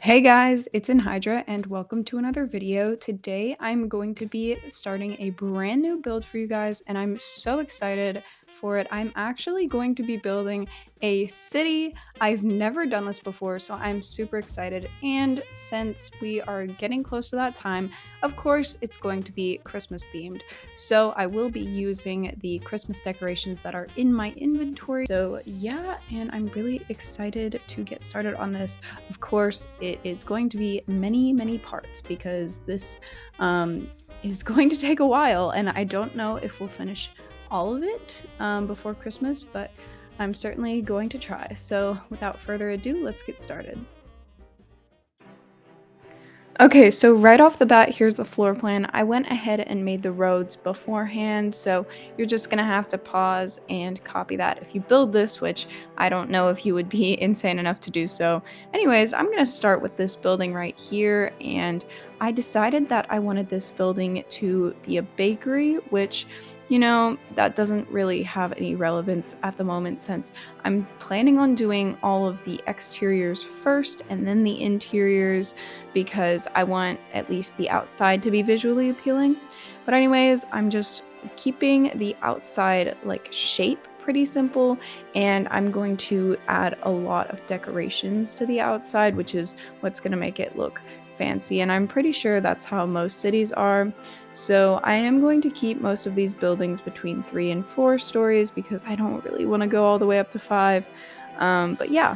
Hey guys, it's Hydra and welcome to another video. Today I'm going to be starting a brand new build for you guys and I'm so excited for it. I'm actually going to be building a city. I've never done this before, so I'm super excited. And since we are getting close to that time, of course, it's going to be Christmas themed. So I will be using the Christmas decorations that are in my inventory. So yeah, and I'm really excited to get started on this. Of course, it is going to be many parts because this is going to take a while, and I don't know if we'll finish all of it before Christmas, but I'm certainly going to try. So without further ado, let's get started. Okay, so right off the bat, here's the floor plan. I went ahead and made the roads beforehand, so you're just gonna have to pause and copy that if you build this, which I don't know if you would be insane enough to do so. Anyways, I'm gonna start with this building right here, and I decided that I wanted this building to be a bakery, which, you know, that doesn't really have any relevance at the moment since I'm planning on doing all of the exteriors first and then the interiors because I want at least the outside to be visually appealing. But anyways, I'm just keeping the outside like shape pretty simple, and I'm going to add a lot of decorations to the outside, which is what's going to make it look fancy, and I'm pretty sure that's how most cities are. So I am going to keep most of these buildings between 3 and 4 stories because I don't really want to go all the way up to 5. But yeah.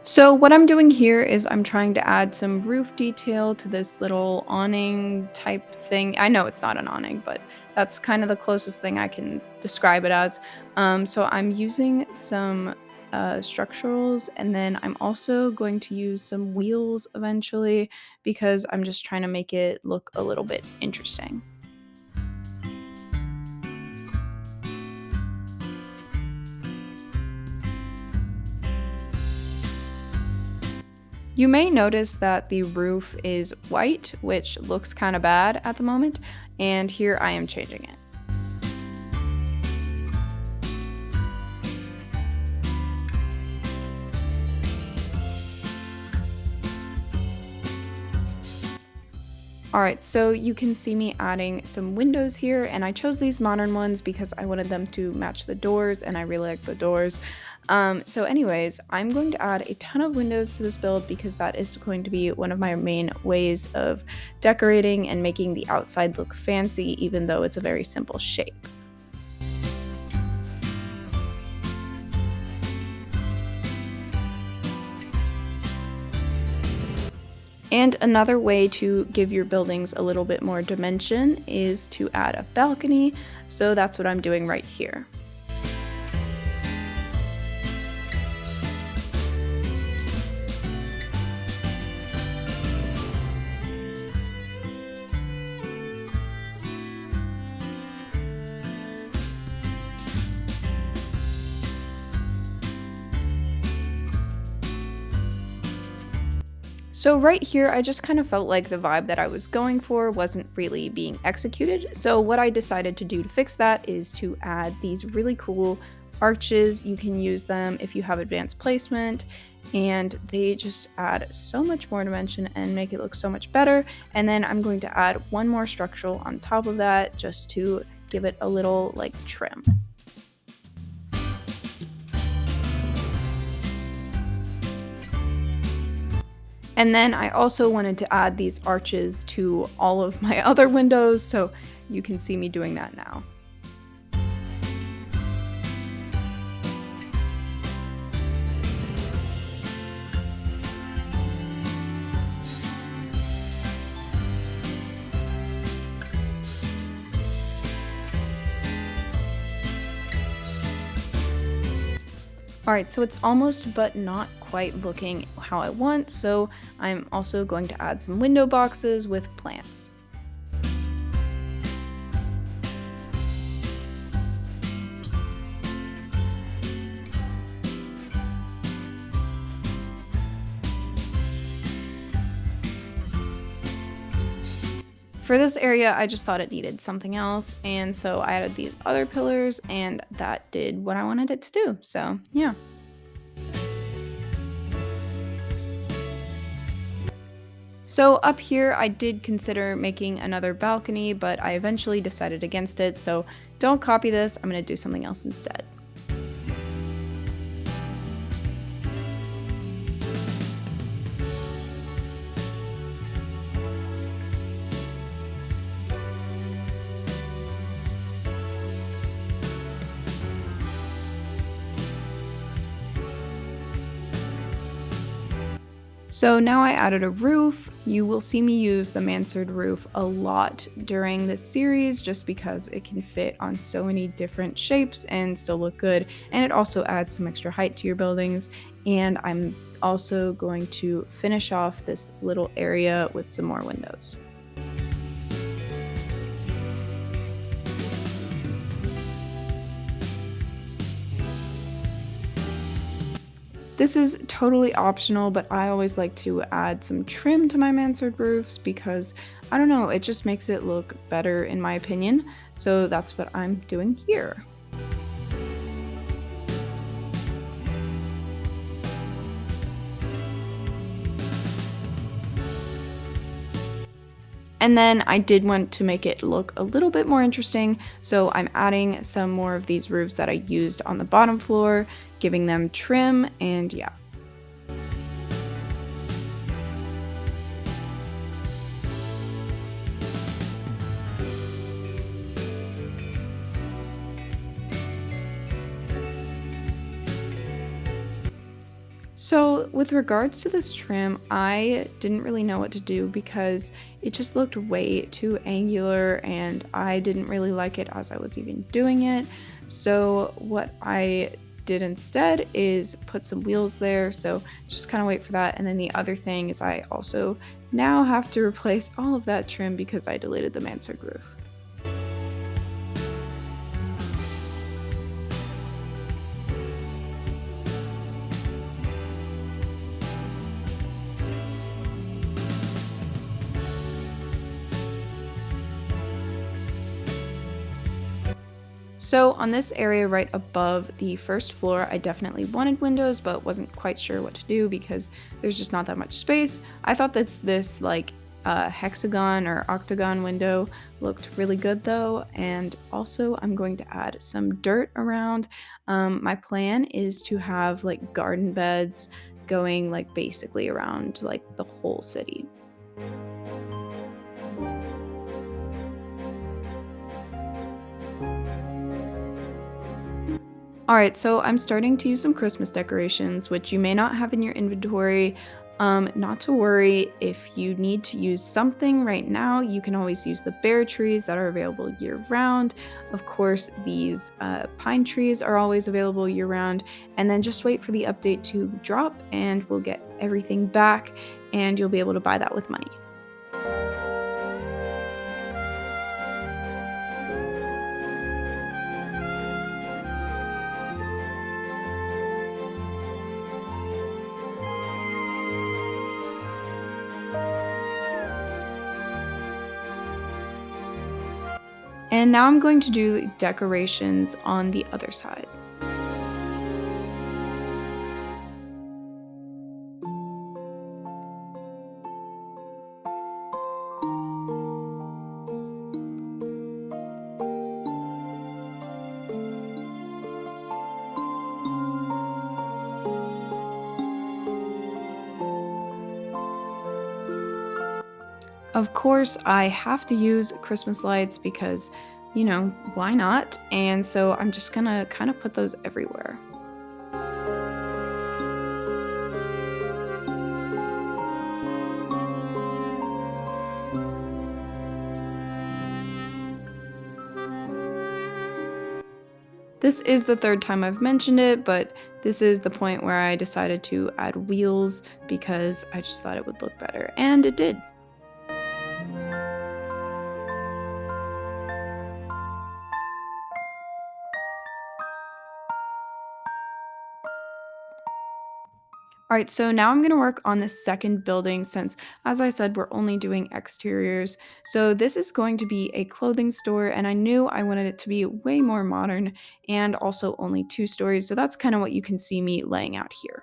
So what I'm doing here is I'm trying to add some roof detail to this little awning type thing. I know it's not an awning, but that's kind of the closest thing I can describe it as. So I'm using some structurals, and then I'm also going to use some wheels eventually because I'm just trying to make it look a little bit interesting. You may notice that the roof is white, which looks kind of bad at the moment, and here I am changing it. Alright, so you can see me adding some windows here, and I chose these modern ones because I wanted them to match the doors, and I really like the doors. So anyways, I'm going to add a ton of windows to this build because that is going to be one of my main ways of decorating and making the outside look fancy, even though it's a very simple shape. And another way to give your buildings a little bit more dimension is to add a balcony, so that's what I'm doing right here. So right here, I just kind of felt like the vibe that I was going for wasn't really being executed. So what I decided to do to fix that is to add these really cool arches. You can use them if you have advanced placement, and they just add so much more dimension and make it look so much better. And then I'm going to add one more structural on top of that just to give it a little like trim. And then I also wanted to add these arches to all of my other windows, so you can see me doing that now. Alright, so it's almost but not quite looking how I want, so I'm also going to add some window boxes with plants. For this area, I just thought it needed something else, and so I added these other pillars, and that did what I wanted it to do. So, yeah. So up here, I did consider making another balcony, but I eventually decided against it, so don't copy this. I'm going to do something else instead. So now I added a roof. You will see me use the mansard roof a lot during this series just because it can fit on so many different shapes and still look good. And it also adds some extra height to your buildings. And I'm also going to finish off this little area with some more windows. This is totally optional, but I always like to add some trim to my mansard roofs because, I don't know, it just makes it look better in my opinion. So that's what I'm doing here. And then I did want to make it look a little bit more interesting, so I'm adding some more of these roofs that I used on the bottom floor, giving them trim, and yeah. So, with regards to this trim, I didn't really know what to do because it just looked way too angular and I didn't really like it as I was even doing it. So, what I did instead is put some wheels there. So, just kind of wait for that. And then the other thing is, I also now have to replace all of that trim because I deleted the mansard roof. So on this area right above the first floor, I definitely wanted windows, but wasn't quite sure what to do because there's just not that much space. I thought that this like hexagon or octagon window looked really good though. And also I'm going to add some dirt around. My plan is to have like garden beds going like basically around like the whole city. Alright, so I'm starting to use some Christmas decorations, which you may not have in your inventory. Not to worry, if you need to use something right now, you can always use the bare trees that are available year round. Of course, these pine trees are always available year round. And then just wait for the update to drop, and we'll get everything back, and you'll be able to buy that with money. And now I'm going to do decorations on the other side. Of course, I have to use Christmas lights because, why not? And so I'm just gonna kind of put those everywhere. This is the third time I've mentioned it, but this is the point where I decided to add wheels because I just thought it would look better, and it did. All right, so now I'm going to work on the second building since, as I said, we're only doing exteriors. So this is going to be a clothing store, and I knew I wanted it to be way more modern and also only 2 stories. So that's kind of what you can see me laying out here.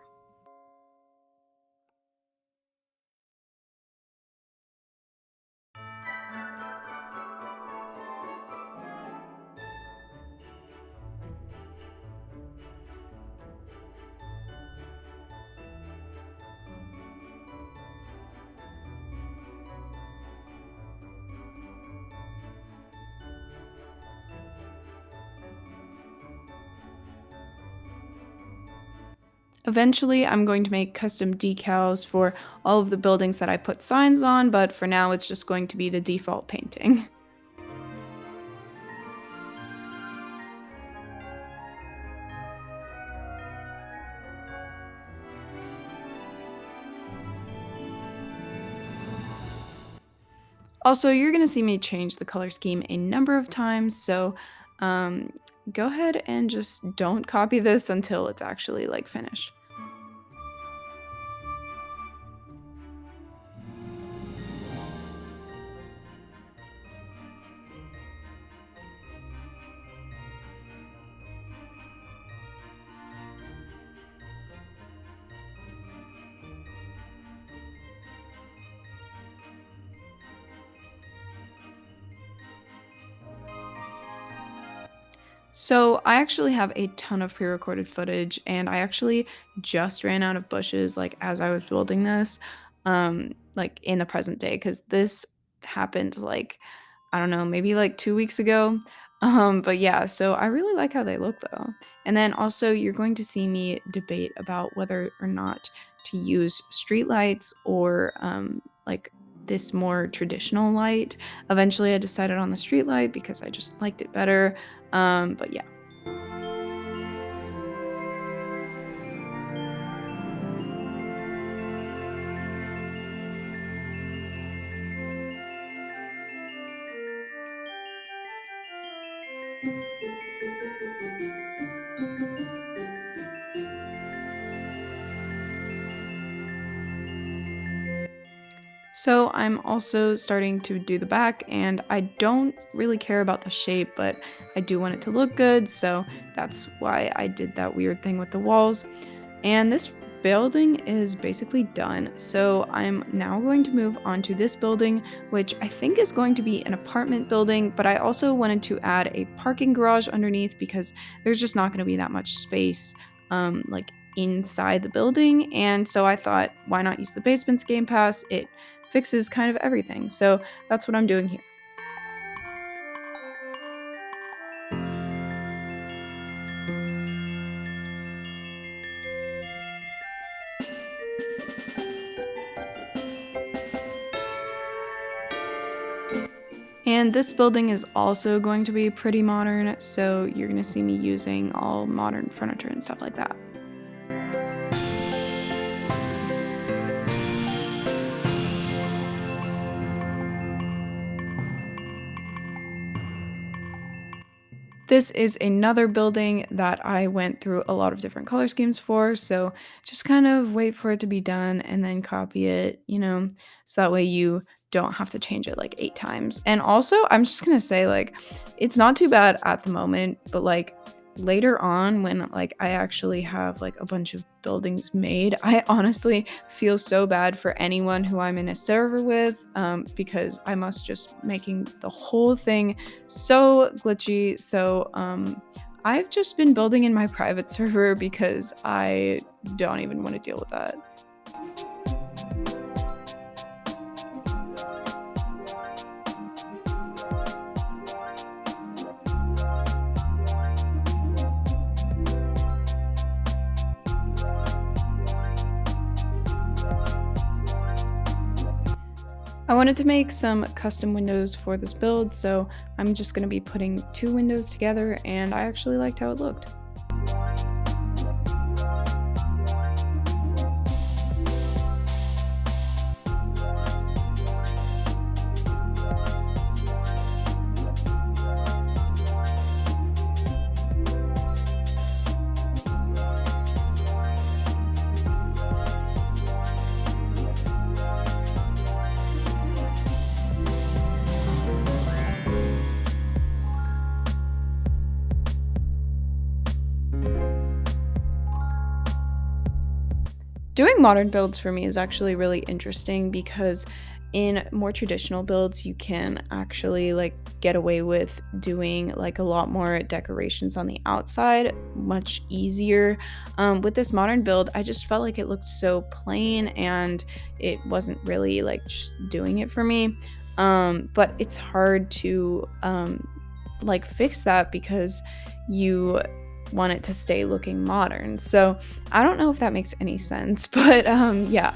Eventually, I'm going to make custom decals for all of the buildings that I put signs on, but for now, it's just going to be the default painting. Also, you're going to see me change the color scheme a number of times, so um, go ahead and just don't copy this until it's actually like finished. So I actually have a ton of pre-recorded footage, and I actually just ran out of bushes like as I was building this, like in the present day, because this happened like I don't know, maybe like 2 weeks ago. But yeah, so I really like how they look though. And then also you're going to see me debate about whether or not to use street lights or like this more traditional light. Eventually I decided on the street light because I just liked it better. But yeah. So I'm also starting to do the back, and I don't really care about the shape, but I do want it to look good, so that's why I did that weird thing with the walls. And this building is basically done. So I'm now going to move on to this building, which I think is going to be an apartment building, but I also wanted to add a parking garage underneath because there's just not going to be that much space like inside the building. And so I thought, why not use the basement's Game Pass? It fixes kind of everything. So that's what I'm doing here. And this building is also going to be pretty modern, so you're going to see me using all modern furniture and stuff like that. This is another building that I went through a lot of different color schemes for, so just kind of wait for it to be done and then copy it, so that way you don't have to change it like 8 times. And also, I'm just gonna say, like, it's not too bad at the moment, but like later on when like I actually have like a bunch of buildings made, I honestly feel so bad for anyone who I'm in a server with, because I must just making the whole thing so glitchy. So I've just been building in my private server because I don't even want to deal with that. I wanted to make some custom windows for this build, so I'm just going to be putting 2 windows together, and I actually liked how it looked. Doing modern builds for me is actually really interesting because in more traditional builds, you can actually like get away with doing like a lot more decorations on the outside, much easier. With this modern build, I just felt like it looked so plain and it wasn't really like just doing it for me. But it's hard to like fix that because you want it to stay looking modern. So I don't know if that makes any sense, but yeah.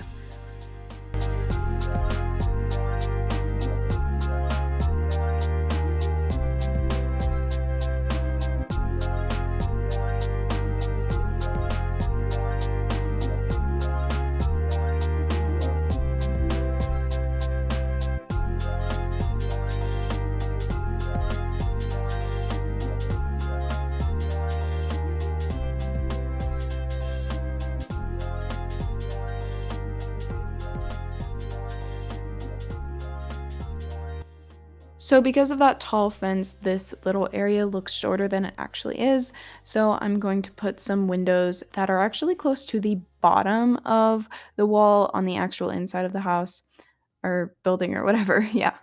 So because of that tall fence, this little area looks shorter than it actually is. So I'm going to put some windows that are actually close to the bottom of the wall on the actual inside of the house or building or whatever. Yeah.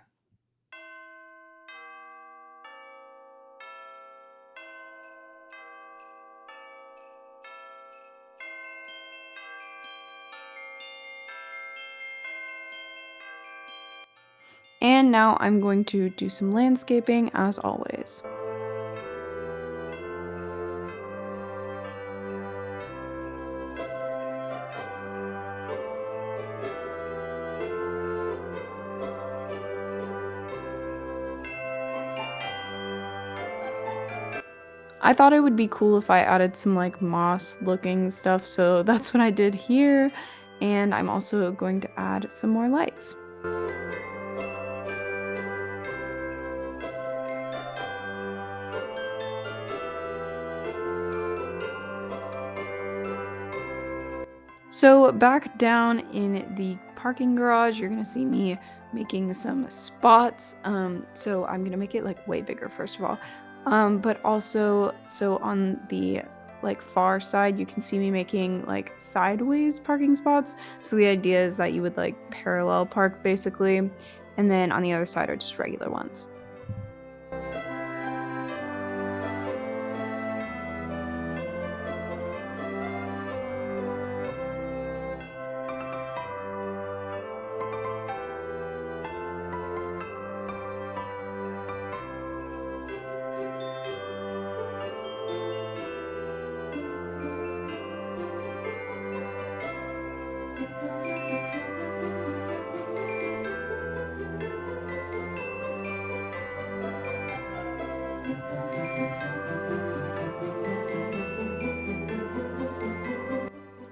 And now I'm going to do some landscaping as always. I thought it would be cool if I added some like moss looking stuff, so that's what I did here. And I'm also going to add some more lights. So back down in the parking garage, you're gonna see me making some spots. So I'm gonna make it like way bigger first of all. But also so on the like far side, you can see me making like sideways parking spots. So the idea is that you would like parallel park basically, and then on the other side are just regular ones.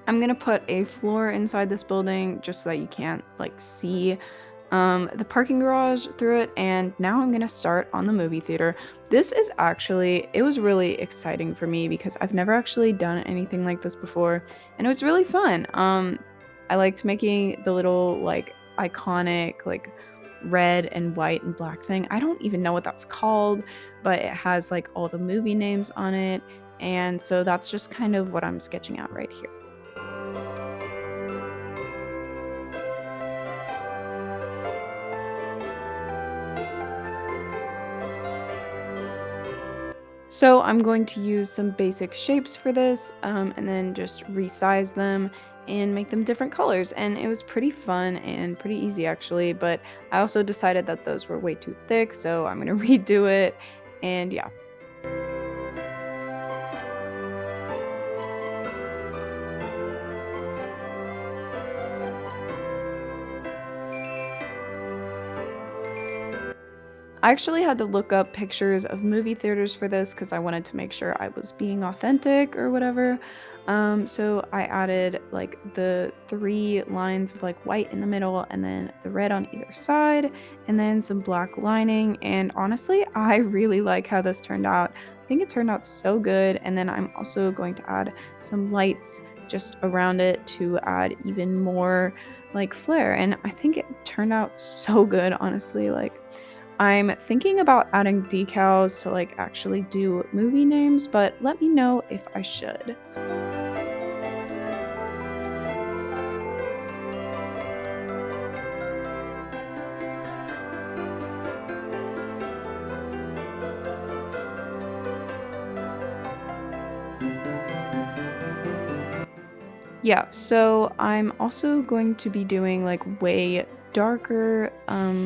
I'm gonna put a floor inside this building just so that you can't like see the parking garage through it. And now I'm gonna start on the movie theater. This is actually, it was really exciting for me because I've never actually done anything like this before, and it was really fun. I liked making the little like iconic like red and white and black thing. I don't even know what that's called, but it has like all the movie names on it. And so that's just kind of what I'm sketching out right here. So I'm going to use some basic shapes for this and then just resize them and make them different colors. And it was pretty fun and pretty easy actually, but I also decided that those were way too thick, so I'm going to redo it. And yeah. I actually had to look up pictures of movie theaters for this because I wanted to make sure I was being authentic or whatever. So I added like the three lines of like white in the middle and then the red on either side and then some black lining. And honestly, I really like how this turned out. I think it turned out so good. And then I'm also going to add some lights just around it to add even more like flair. And I think it turned out so good, honestly. Like, I'm thinking about adding decals to like actually do movie names, but let me know if I should. Yeah, so I'm also going to be doing like way darker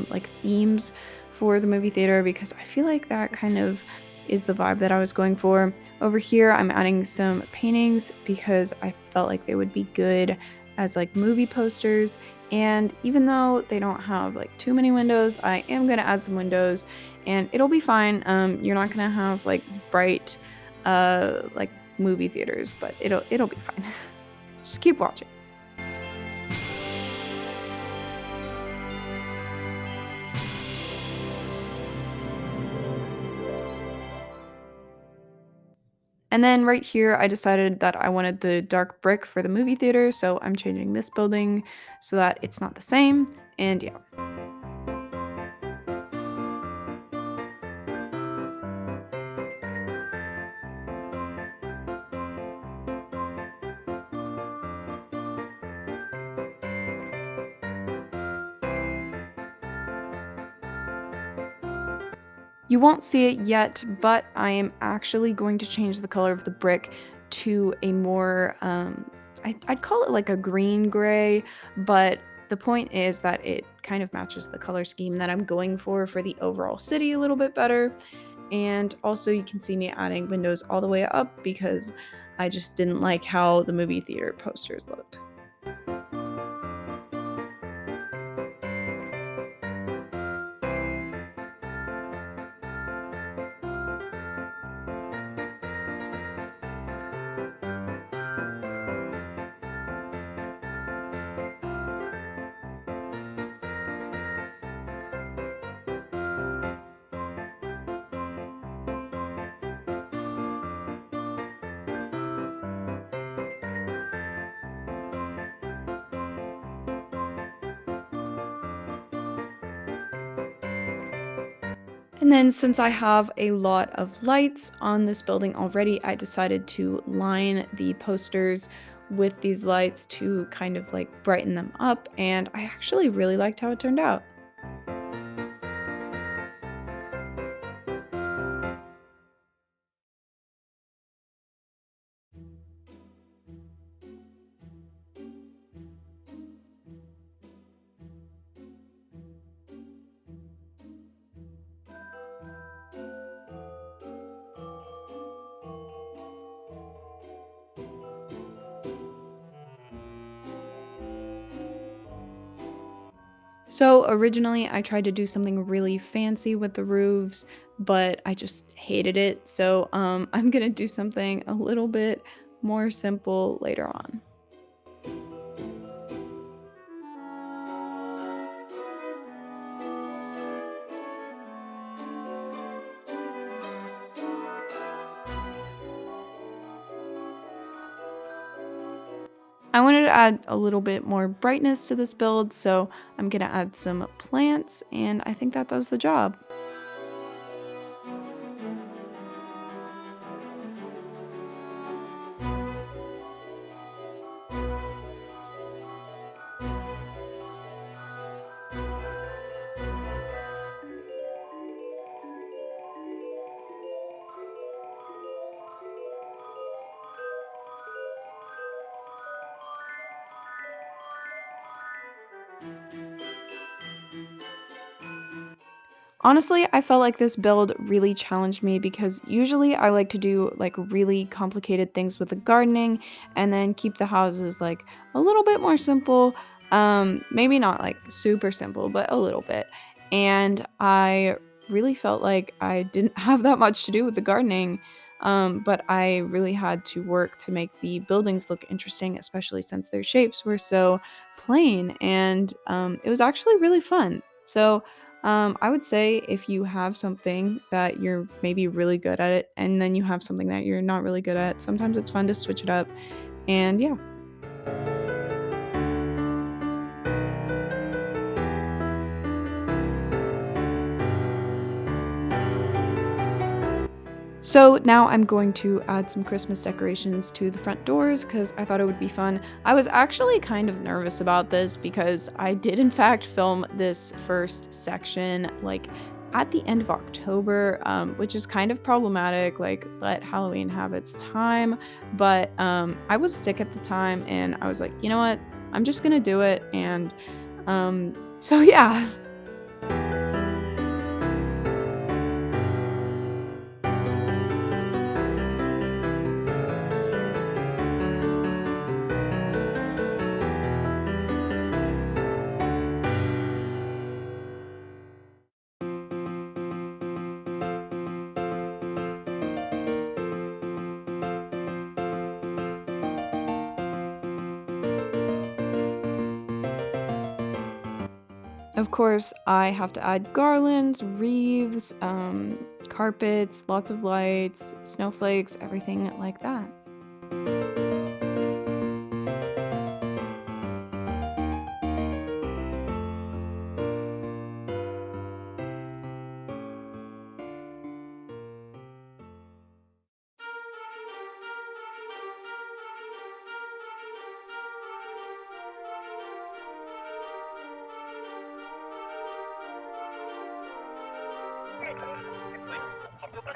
like themes for the movie theater because I feel like that kind of is the vibe that I was going for. Over here, I'm adding some paintings because I felt like they would be good as like movie posters. And even though they don't have like too many windows, I am gonna add some windows and it'll be fine. You're not gonna have like bright like movie theaters, but it'll be fine. Just keep watching. And then right here, I decided that I wanted the dark brick for the movie theater, so I'm changing this building so that it's not the same. And yeah. You won't see it yet, but I am actually going to change the color of the brick to a more, I'd call it like a green gray, but the point is that it kind of matches the color scheme that I'm going for the overall city a little bit better. And also you can see me adding windows all the way up because I just didn't like how the movie theater posters looked. And then since I have a lot of lights on this building already, I decided to line the posters with these lights to kind of like brighten them up, and I actually really liked how it turned out. So originally I tried to do something really fancy with the roofs, but I just hated it. So I'm gonna do something a little bit more simple later on. I wanted to add a little bit more brightness to this build, so I'm gonna add some plants, and I think that does the job. Honestly, I felt like this build really challenged me because usually I like to do like really complicated things with the gardening and then keep the houses like a little bit more simple. Maybe not like super simple, but a little bit. And I really felt like I didn't have that much to do with the gardening. But I really had to work to make the buildings look interesting, especially since their shapes were so plain. And it was actually really fun. So, I would say if you have something that you're maybe really good at it, and then you have something that you're not really good at, sometimes it's fun to switch it up. And yeah. So now I'm going to add some Christmas decorations to the front doors because I thought it would be fun. I was actually kind of nervous about this because I did, in fact, film this first section like at the end of October, which is kind of problematic. Like, let Halloween have its time. But I was sick at the time, and I was like, you know what? I'm just gonna do it. And so yeah. Of course, I have to add garlands, wreaths, carpets, lots of lights, snowflakes, everything like that.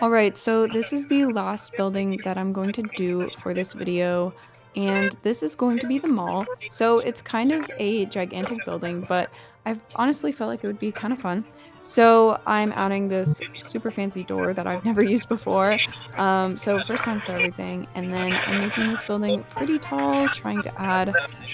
All right, so this is the last building that I'm going to do for this video, and this is going to be the mall. So it's kind of a gigantic building, but I've honestly felt like it would be kind of fun. So I'm adding this super fancy door that I've never used before. So first time for everything, and then I'm making this building pretty tall, trying to add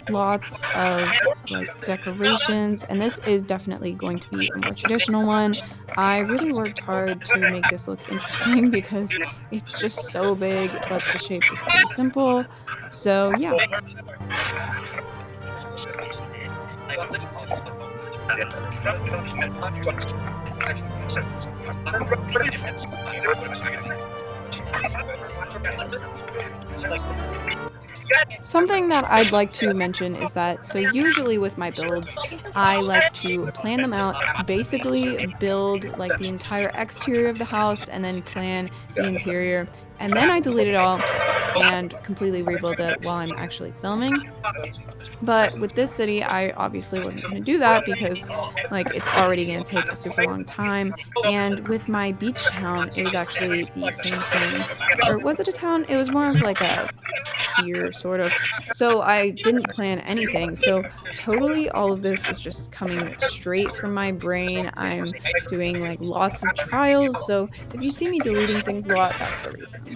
lots of like decorations, and this is definitely going to be a more traditional one. I really worked hard to make this look interesting because it's just so big, but the shape is pretty simple. So, yeah. Something that I'd like to mention is that so usually with my builds, I like to plan them out, basically build like the entire exterior of the house and then plan the interior. And then I delete it all and completely rebuild it while I'm actually filming. But with this city, I obviously wasn't going to do that because, like, it's already going to take a super long time. And with my beach town, it was actually the same thing. Or was it a town? It was more of like a pier, sort of. So I didn't plan anything. So totally all of this is just coming straight from my brain. I'm doing like lots of trials. So if you see me deleting things a lot, that's the reason.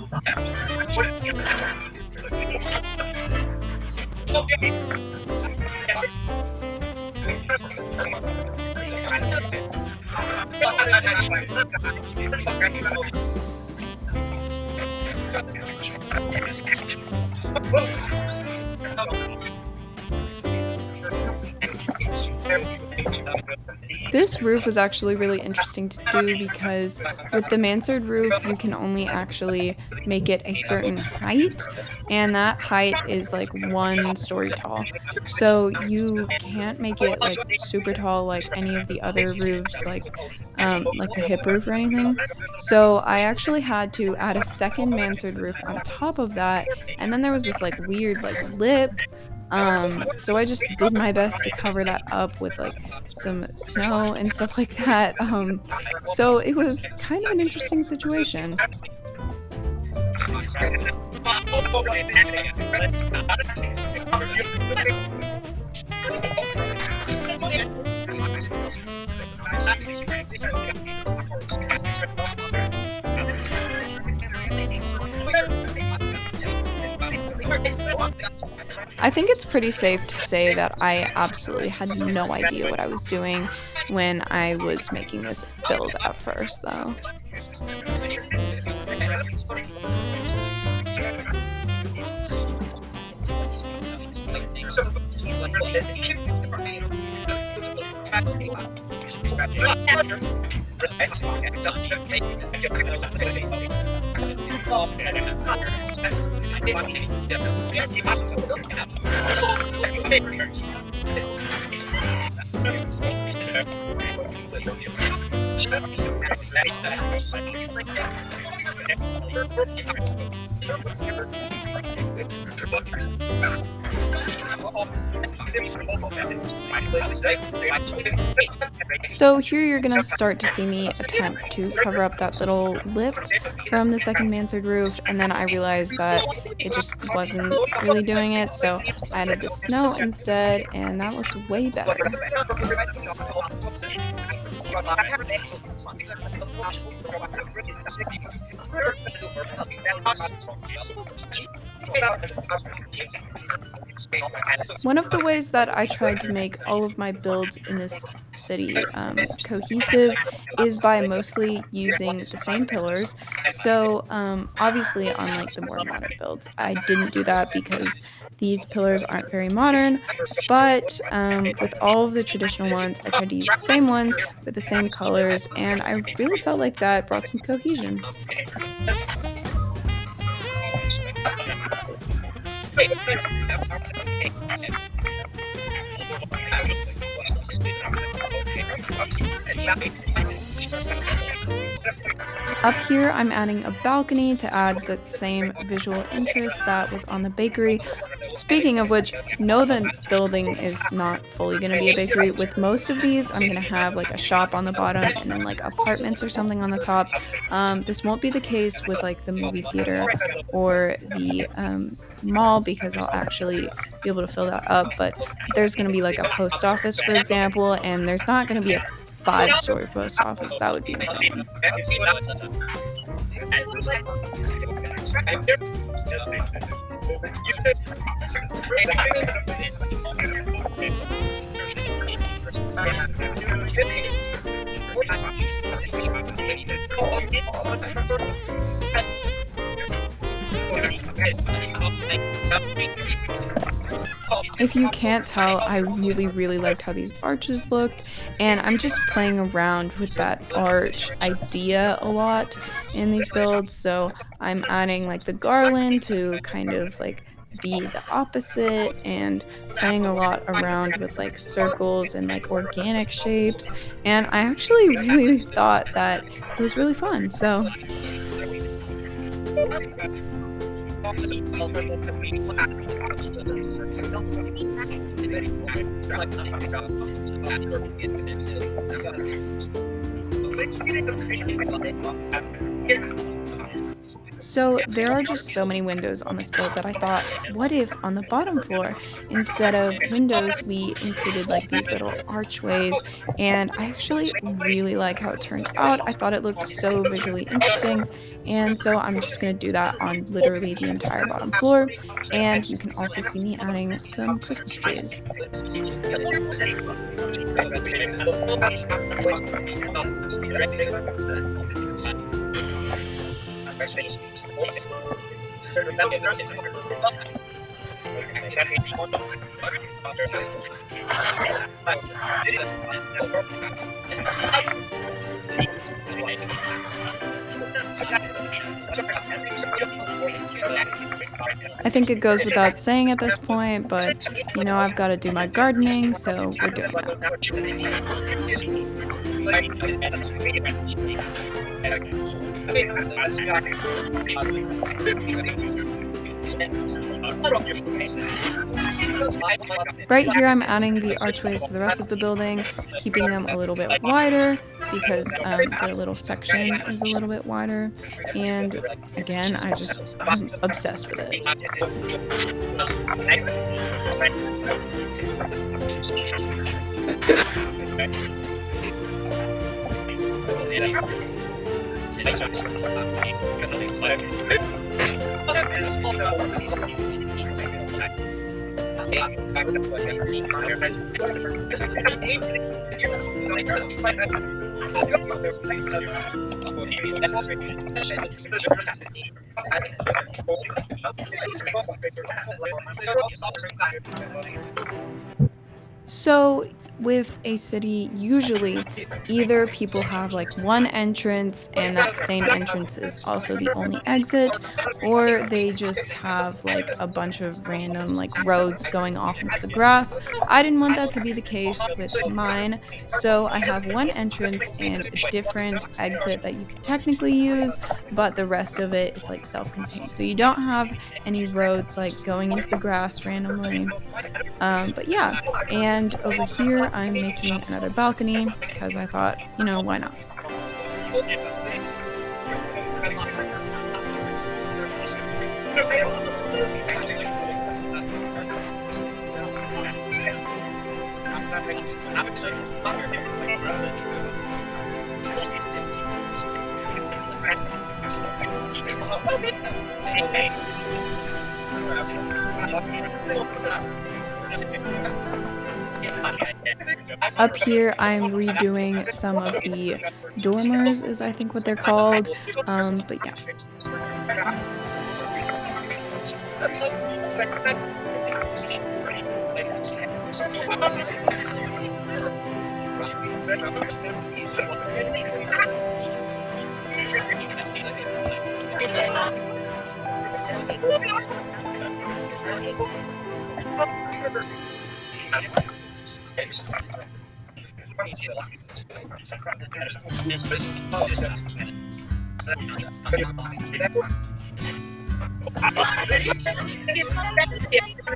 This roof was actually really interesting to do because with the mansard roof, you can only actually make it a certain height, and that height is like 1 story tall. So you can't make it like super tall like any of the other roofs, like the hip roof or anything. So I actually had to add a second mansard roof on top of that, and then there was this like weird like lip. So I just did my best to cover that up with like some snow and stuff like that. So it was kind of an interesting situation. I think it's pretty safe to say that I absolutely had no idea what I was doing when I was making this build at first, though. So here you're gonna start to see me attempt to cover up that little lip from the second mansard roof, and then I realized that it just wasn't really doing it, so I added the snow instead, and that looked way better. One of the ways that I tried to make all of my builds in this city cohesive is by mostly using the same pillars. So, obviously, on like the more modern builds, I didn't do that because these pillars aren't very modern. But with all of the traditional ones, I tried to use the same ones with the same colors, and I really felt like that brought some cohesion. Up here, I'm adding a balcony to add that same visual interest that was on the bakery. Speaking of which, no, the building is not fully going to be a bakery. With most of these, I'm going to have like a shop on the bottom and then like apartments or something on the top. This won't be the case with like the movie theater or the mall because I'll actually be able to fill that up. But there's going to be like a post office, for example, and there's not going to be a five-story post office. That would be insane. If you can't tell, I really, really liked how these arches looked, and I'm just playing around with that arch idea a lot in these builds. So I'm adding like the garland to kind of like be the opposite and playing a lot around with like circles and like organic shapes. And I actually really thought that it was really fun. So So there are just so many windows on this build that I thought, what if on the bottom floor, instead of windows, we included like these little archways? And I actually really like how it turned out. I thought it looked so visually interesting. And so I'm just gonna do that on literally the entire bottom floor. And you can also see me adding some Christmas trees. I think it goes without saying at this point, but I've got to do my gardening, so we're doing that. Right here, I'm adding the archways to the rest of the building, keeping them a little bit wider because the little section is a little bit wider. And again, I'm obsessed with it. So with a city, usually either people have like one entrance and that same entrance is also the only exit, or they just have like a bunch of random like roads going off into the grass. I didn't want that to be the case with mine, so I have one entrance and a different exit that you could technically use, but the rest of it is like self-contained. So you don't have any roads like going into the grass randomly. But yeah, and over here I'm making another balcony because I thought, why not? Up here, I'm redoing some of the dormers, is I think what they're called. But yeah.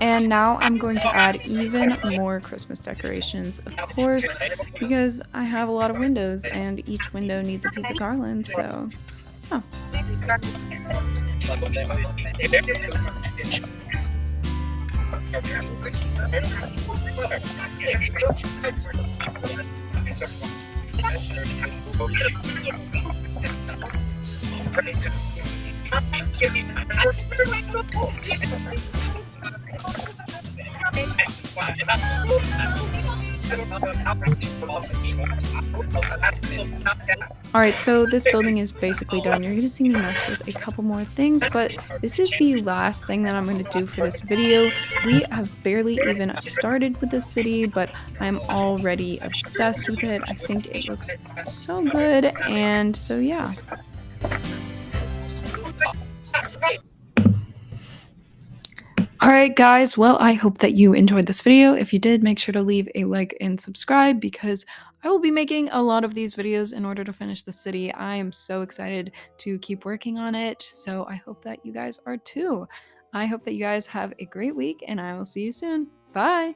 And now I'm going to add even more Christmas decorations, of course, because I have a lot of windows and each window needs a piece of garland, so oh. Alright, so this building is basically done. You're gonna see me mess with a couple more things, but this is the last thing that I'm gonna do for this video. We have barely even started with the city, but I'm already obsessed with it. I think it looks so good, and so yeah. Alright guys, well I hope that you enjoyed this video. If you did, make sure to leave a like and subscribe because I will be making a lot of these videos in order to finish the city. I am so excited to keep working on it, so I hope that you guys are too. I hope that you guys have a great week and I will see you soon. Bye!